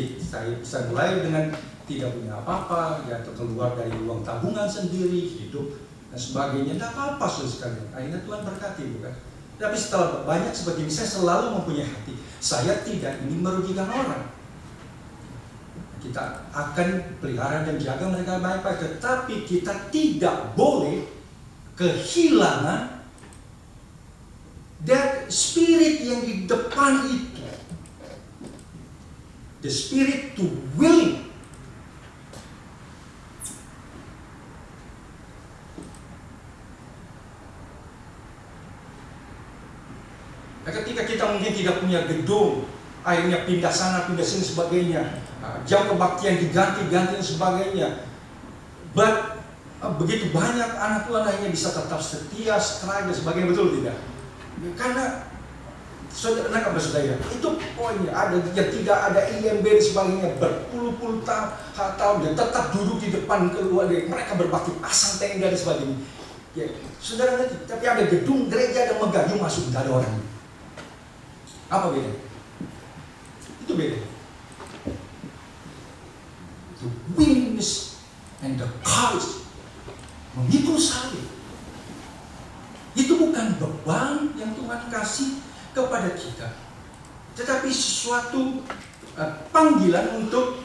saya mulai dengan tidak punya apa-apa, ya keluar dari uang tabungan sendiri, hidup dan sebagainya. Tidak apa-apa saudara sekalian. Akhirnya Tuhan berkati, bukan? Tapi setelah banyak seperti ini, saya selalu mempunyai hati. Saya tidak ingin merugikan orang. Kita akan pelihara dan jaga mereka baik-baik, tetapi kita tidak boleh kehilangan that spirit yang di depan itu. The spirit to willing. Nah, ketika kita mungkin tidak punya gedung, akhirnya pindah sana, pindah sini sebagainya, jam kebaktian diganti-ganti dan sebagainya. But begitu banyak anak Tuhan akhirnya bisa tetap setia, strive dan sebagainya, betul tidak? Karena saudara, itu poinnya, ada yang tidak ada IMB dan sebagainya, berpuluh-puluh tahun dia tetap duduk di depan keluarga, mereka berbakti, pasang tenda dan sebagainya. Ya, saudara, tapi ada gedung gereja dan megah, yuk masuk, tidak ada orang. Apa beda? Itu beda. The willingness and the courage memikul salib. Itu bukan beban yang Tuhan kasih kepada kita, tetapi sesuatu panggilan untuk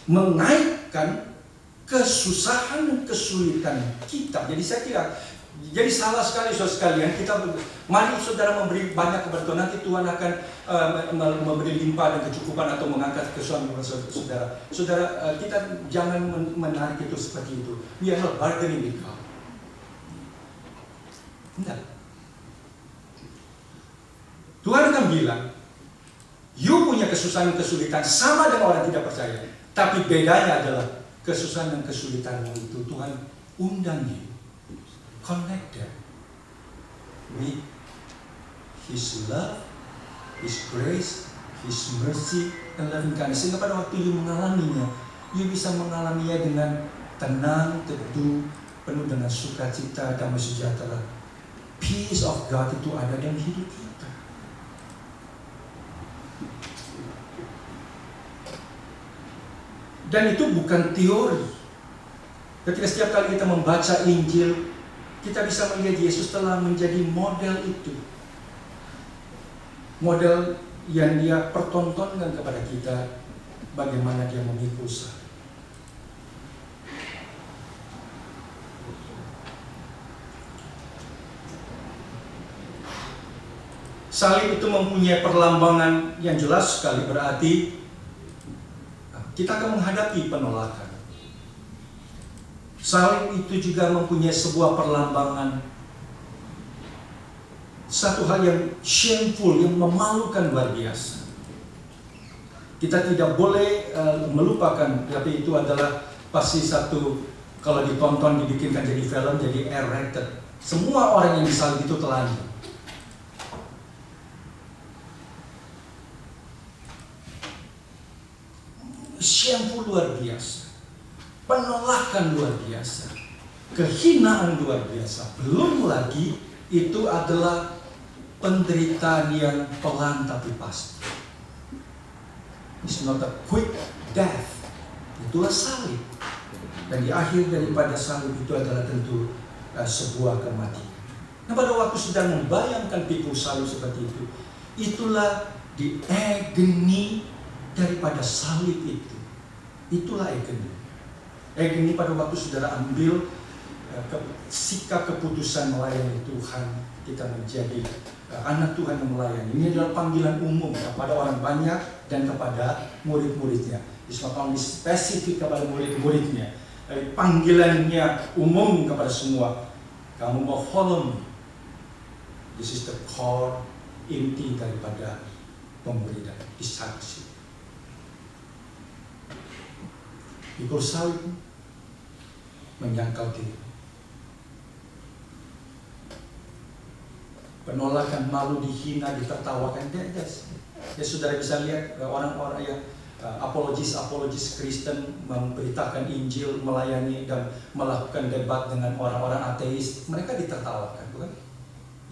mengaitkan kesusahan dan kesulitan kita. Jadi salah sekali saudara sekalian, mari saudara memberi banyak kepada Tuhan, nanti Tuhan akan memberi limpah dan kecukupan atau mengangkat kesusahan saudara. Saudara, kita jangan menarik itu seperti itu. We are not bargaining with God. Enggak. Tuhan akan bilang, you punya kesusahan dan kesulitan sama dengan orang tidak percaya. Tapi bedanya adalah kesusahan dan kesulitanmu itu Tuhan undang you, connect them with His love, His grace, His mercy, dan loving kindness. Sehingga pada waktu you mengalaminya, you bisa mengalaminya dengan tenang, teduh, penuh dengan sukacita, damai sejahtera. Peace of God itu ada dalam hidup kita. Dan itu bukan teori. Ketika setiap kali kita membaca Injil, kita bisa melihat Yesus telah menjadi model itu. Model yang dia pertontonkan kepada kita, bagaimana dia memikul salib. Salib itu mempunyai perlambangan yang jelas sekali, berarti kita akan menghadapi penolakan. Salib itu juga mempunyai sebuah perlambangan, satu hal yang shameful, yang memalukan luar biasa. Kita tidak boleh melupakan, tapi itu adalah pasti satu, kalau ditonton, dibikinkan jadi film, jadi R-rated. Semua orang yang disalib itu telanjang. Shameful luar biasa, penolakan luar biasa, kehinaan luar biasa. Belum lagi itu adalah penderitaan yang pelan tapi pasti. It's not a quick death. Itulah salib. Dan di akhir daripada salib itu adalah tentu sebuah kematian. Nah, pada waktu sedang membayangkan pikul salib seperti itu, itulah the agony daripada salib itu. Itulah agony. Agony pada waktu saudara ambil sikap keputusan melayani Tuhan, kita menjadi anak Tuhan yang melayani. Ini adalah panggilan umum kepada orang banyak dan kepada murid-muridnya. It's not only spesifik kepada murid-muridnya, panggilannya umum kepada semua. Kamu mau follow me. This is the core, inti daripada pemberitaan, discipleship. Pikul salib, menyangkal diri. Penolakan, malu, dihina, ditertawakan. Ya saudara bisa lihat orang-orang yang apologis Kristen memberitakan Injil, melayani dan melakukan debat dengan orang-orang ateis. Mereka ditertawakan, bukan?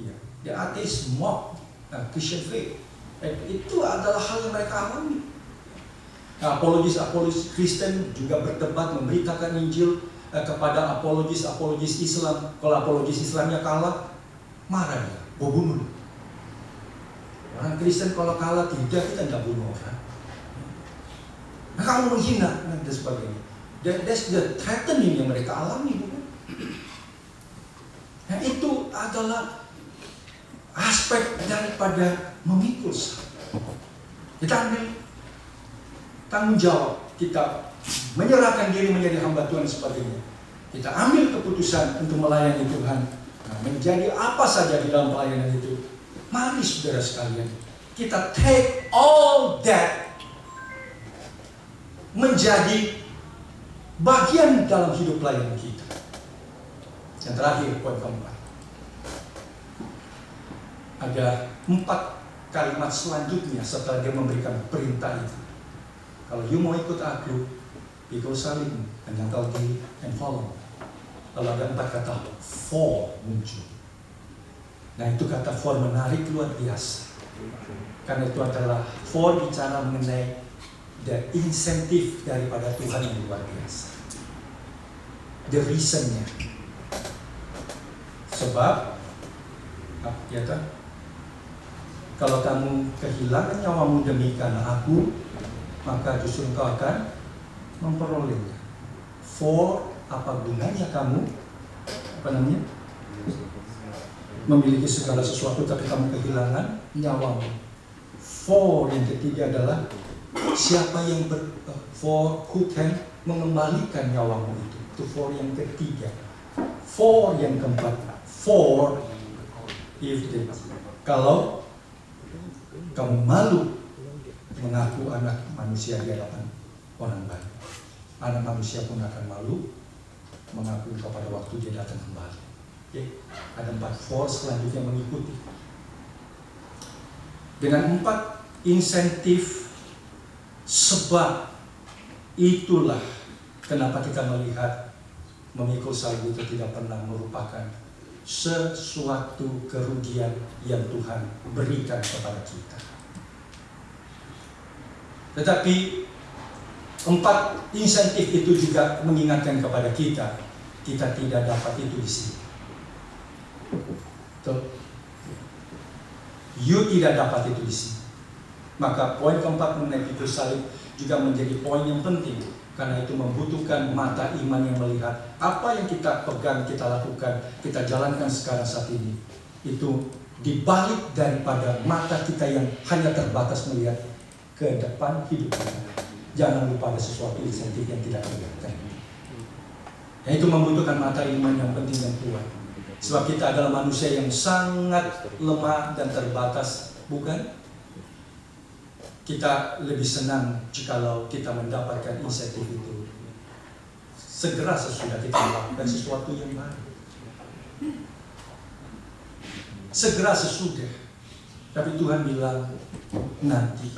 Ya, the atheist mock Christian faith. Itu adalah hal yang mereka alami. Apologis Kristen juga berdebat, memberitakan Injil kepada apologis Islam. Kalau apologis Islamnya kalah, marah dia, mau bunuh. Orang Kristen kalau kalah, tidak, kita tidak bunuh orang. Nah, kamu menghina dan sebagainya. That's the threatening yang mereka alami, bukan? Nah, itu adalah aspek daripada memikul salib. Kita ambil tanggung jawab, kita menyerahkan diri menjadi hamba Tuhan dan sebagainya. Kita ambil keputusan untuk melayani Tuhan. Nah, menjadi apa saja di dalam pelayanan itu. Mari saudara sekalian, kita take all that menjadi bagian dalam hidup pelayanan kita. Yang terakhir, poin keempat. Ada 4 kalimat selanjutnya setelah dia memberikan perintah itu. Kalau you mau ikut aku, pikul salib, menyangkal diri, and follow. Lalu ada 4 kata for muncul. Nah, itu kata for menarik luar biasa. Karena itu adalah for bicara mengenai the insentif daripada Tuhan yang luar biasa. The reasonnya. Sebab, ya kan? Kalau kamu kehilangan nyawamu demi karena aku, maka justru engkau akan memperolehnya. For, apa gunanya kamu memiliki segala sesuatu tapi kamu kehilangan nyawamu. For, yang ketiga adalah siapa yang for who can mengembalikan nyawamu itu. Itu for yang ketiga. For yang keempat, for if the, kalau kamu malu mengaku anak manusia di hadapan orang banyak, anak manusia pun akan malu mengaku pada waktu dia datang kembali. Okay. Ada 4 for selanjutnya mengikuti. Dengan 4 insentif, sebab itulah kenapa kita melihat memikul salib itu tidak pernah merupakan sesuatu kerugian yang Tuhan berikan kepada kita. Tetapi 4 insentif itu juga mengingatkan kepada kita tidak dapat itu di sini. You tidak dapat itu di sini. Maka poin keempat mengenai pikul salib juga menjadi poin yang penting. Karena itu membutuhkan mata iman yang melihat apa yang kita pegang, kita lakukan, kita jalankan sekarang saat ini. Itu dibalik daripada mata kita yang hanya terbatas melihat ke depan hidup kita. Jangan lupa ada sesuatu insentif yang tidak kelihatan. Yang itu membutuhkan mata iman yang penting dan kuat. Sebab kita adalah manusia yang sangat lemah dan terbatas, bukan? Kita lebih senang jikalau kita mendapatkan insentif itu segera sesudah kita melakukan sesuatu yang baik. Segera sesudah. Tapi Tuhan bilang nanti.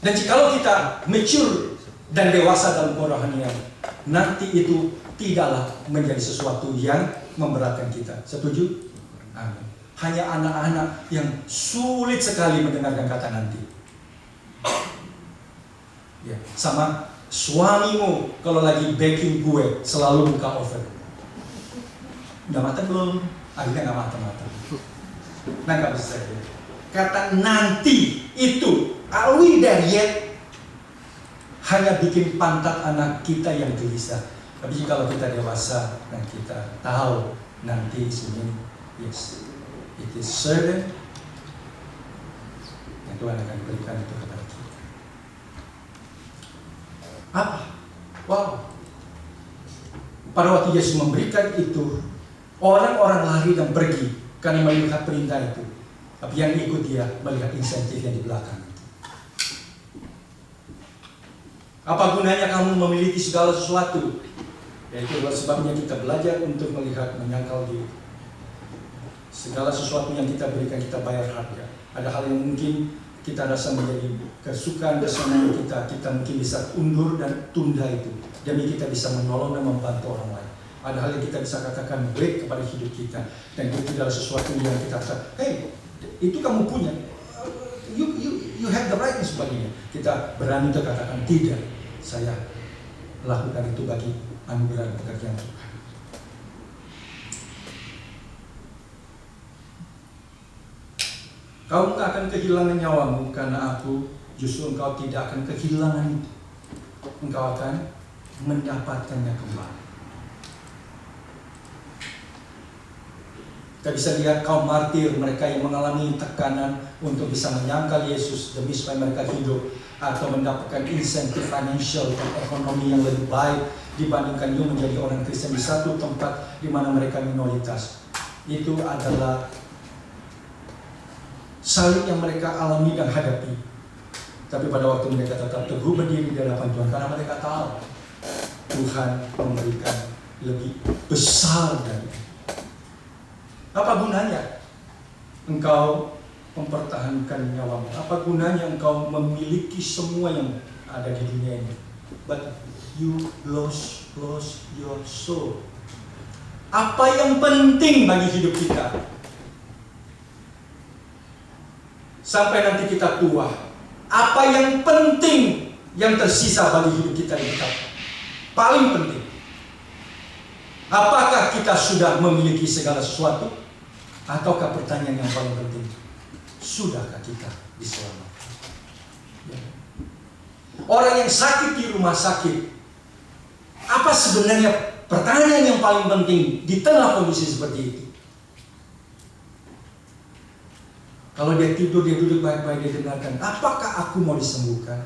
Dan jikalau kita mature dan dewasa dalam kerohanian, nanti itu tidaklah menjadi sesuatu yang memberatkan kita. Setuju? Amin. Hanya anak-anak yang sulit sekali mendengarkan kata nanti. Ya, sama suamimu kalau lagi baking kue selalu buka oven. Udah matang belum? Akhirnya nggak matang-matang. Nah, nggak bisa ya. Kata nanti itu, are we there yet? Hanya bikin pantat anak kita yang gelisah. Tapi kalau kita dewasa dan kita tahu nanti sini, yes, it is certain. Yang Tuhan akan berikan itu kepada kita. Apa? Wow. Pada waktu Yesus memberikan itu, orang-orang lari dan pergi karena melihat perintah itu. Tapi yang ikut dia melihat insentif yang di belakang itu. Apa gunanya kamu memiliki segala sesuatu? Yaitu adalah sebabnya kita belajar untuk melihat, menyangkal diri. Segala sesuatu yang kita berikan, kita bayar harga. Ada hal yang mungkin kita rasa menjadi kesukaan, kesenangan kita mungkin bisa undur dan tunda itu demi kita bisa menolong dan membantu orang lain. Ada hal yang kita bisa katakan baik kepada hidup kita, dan itu adalah sesuatu yang kita katakan, hey, itu kamu punya, you have the right dan sebagainya. Kita berani untuk katakan tidak, saya lakukan itu bagi anugerah pekerjaan Tuhan. Kau tak akan kehilangan nyawamu karena aku, justru engkau tidak akan kehilangan itu. Engkau akan mendapatkannya kembali. Kita bisa lihat kaum martir, mereka yang mengalami tekanan untuk bisa menyangkal Yesus demi supaya mereka hidup atau mendapatkan insentif financial dan ekonomi yang lebih baik dibandingkan you menjadi orang Kristen di satu tempat di mana mereka minoritas. Itu adalah salib yang mereka alami dan hadapi. Tapi pada waktu mereka tetap teguh berdiri di hadapan Tuhan karena mereka tahu Tuhan memberikan lebih besar dari itu. Apa gunanya engkau mempertahankan nyawamu? Apa gunanya engkau memiliki semua yang ada di dunia ini? But you lost your soul. Apa yang penting bagi hidup kita? sampai nanti kita tua, apa yang penting yang tersisa bagi hidup kita di depan? Paling penting, apakah kita sudah memiliki segala sesuatu? Ataukah pertanyaan yang paling penting, sudahkah kita diselamatkan? Ya. Orang yang sakit di rumah sakit, apa sebenarnya pertanyaan yang paling penting di tengah kondisi seperti itu? Kalau dia tidur, dia duduk baik-baik, dia dengarkan, apakah aku mau disembuhkan?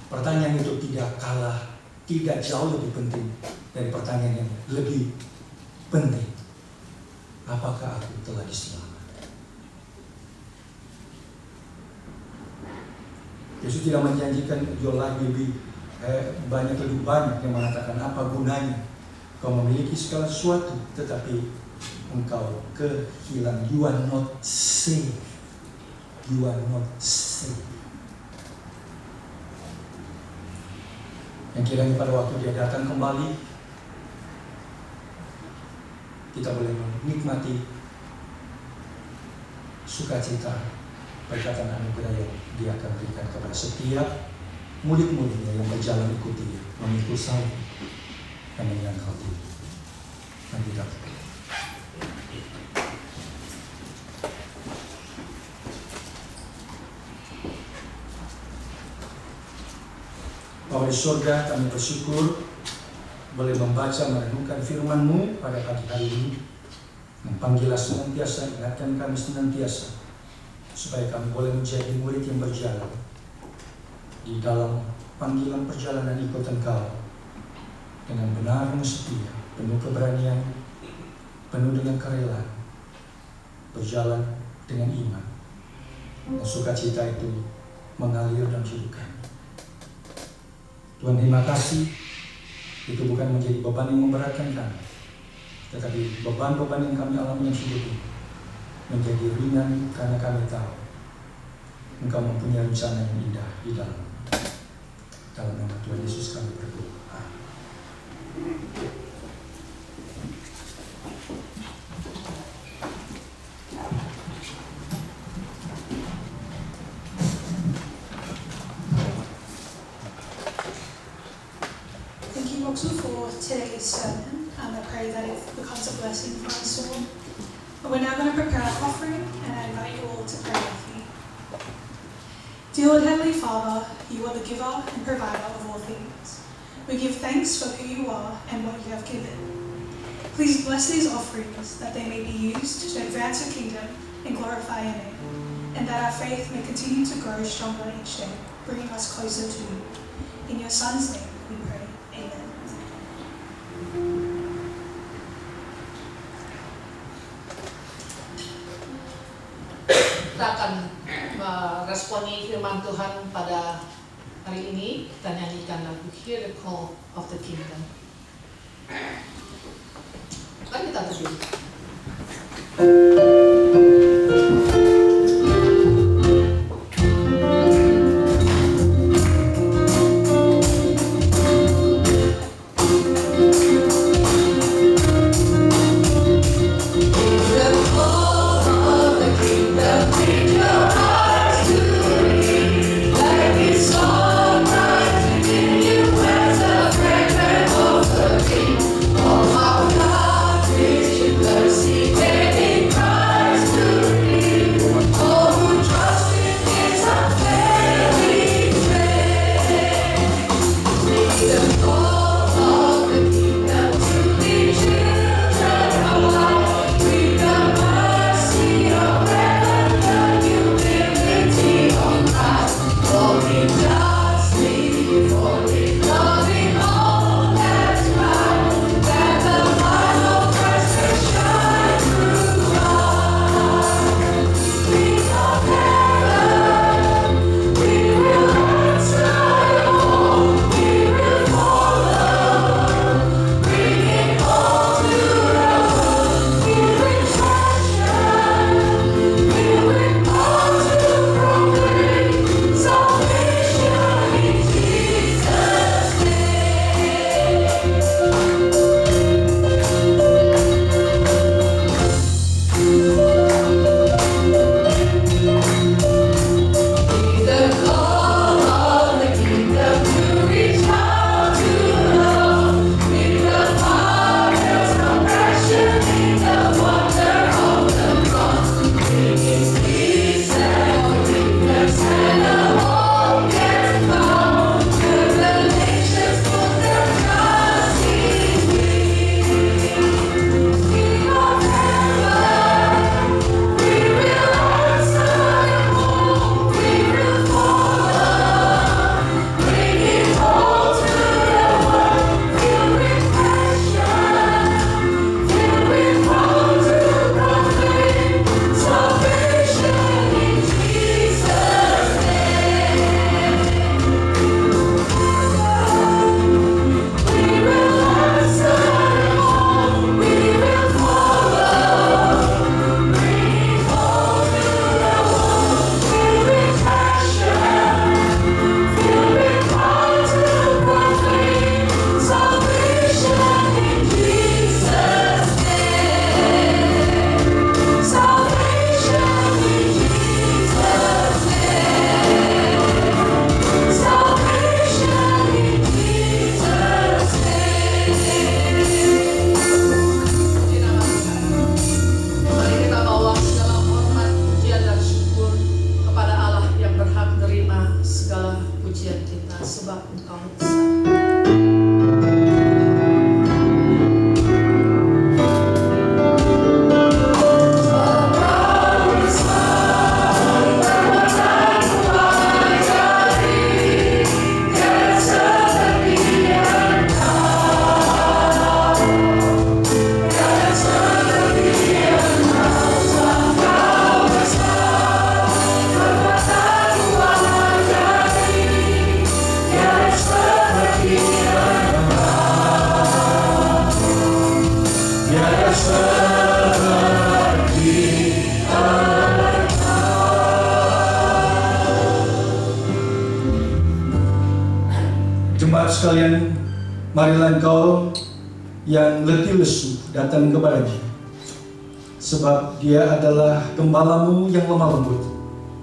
Pertanyaan itu tidak kalah, tidak jauh lebih penting dari pertanyaan yang lebih penting. Apakah aku telah diselamatkan? Yesus tidak menjanjikan your life will be lebih banyak yang mengatakan apa gunanya kau memiliki segala sesuatu tetapi engkau kehilangan. You are not safe. You are not safe. Yang kiranya pada waktu dia datang kembali, kita boleh menikmati sukacita perkataan anugerah yang dia akan berikan kepada setiap murid-muridnya yang berjalan ikuti dia, memikul salib dan menyangkal diri. Nanti datang. Bapa di surga, kami bersyukur boleh membaca merenungkan firman-Mu pada pagi hari ini. Panggillah senantiasa, ingatkan kami senantiasa, supaya kami boleh menjadi murid yang berjalan di dalam panggilan perjalanan ikut Engkau dengan benar dan setia, penuh keberanian, penuh dengan kerelaan, berjalan dengan iman, dan sukacita itu mengalir dalam hidup kami. Tuhan, terima kasih. Itu bukan menjadi beban yang memberatkan kami, tetapi beban-beban yang kami alami yang hidup ini menjadi ringan karena kami tahu Engkau mempunyai rencana yang indah di dalam. Dalam nama Tuhan Yesus kami berdoa.
Thank you, Moxu, for today's sermon, and I pray that it becomes a blessing for us all. And we're now going to prepare our offering, and I invite you all to pray with me. Dear Lord Heavenly Father, you are the giver and provider of all things. We give thanks for who you are and what you have given. Please bless these offerings, that they may be used to advance your kingdom and glorify your name, and that our faith may continue to grow stronger each day, bringing us closer to you. In your Son's name we pray. Amen.
Kita akan meresponi firman Tuhan pada hari ini. Kita nyanyikan lagu Hear the Call of the Kingdom. Mari kita berdiri.
Mercy, in Christ.
kita, sebab Engkau besar.
Jemaat sekalian, marilah engkau yang letih lesu datang kepada-Nya, sebab Dia adalah gembalamu yang lemah lembut,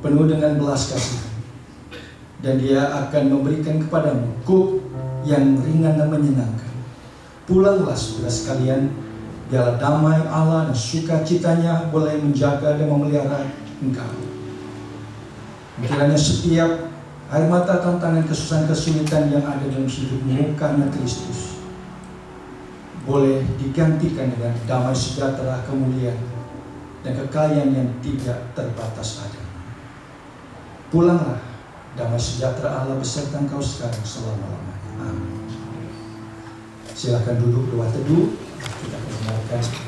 penuh dengan belas kasihan, dan Dia akan memberikan kepadamu kuk yang ringan dan menyenangkan. Pulanglah saudara sekalian, biarlah damai Allah dan sukacitanya boleh menjaga dan memelihara engkau. Kiranya setiap air mata, tantangan, kesusahan, kesulitan yang ada dalam hidupmu karena Kristus boleh digantikan dengan damai sejahtera, kemuliaan, dan kekayaan yang tidak terbatas ada. Pulanglah, damai sejahtera Allah beserta engkau sekarang selama-lamanya. Amin. Silakan duduk, doa teduh. Kita dengarkan.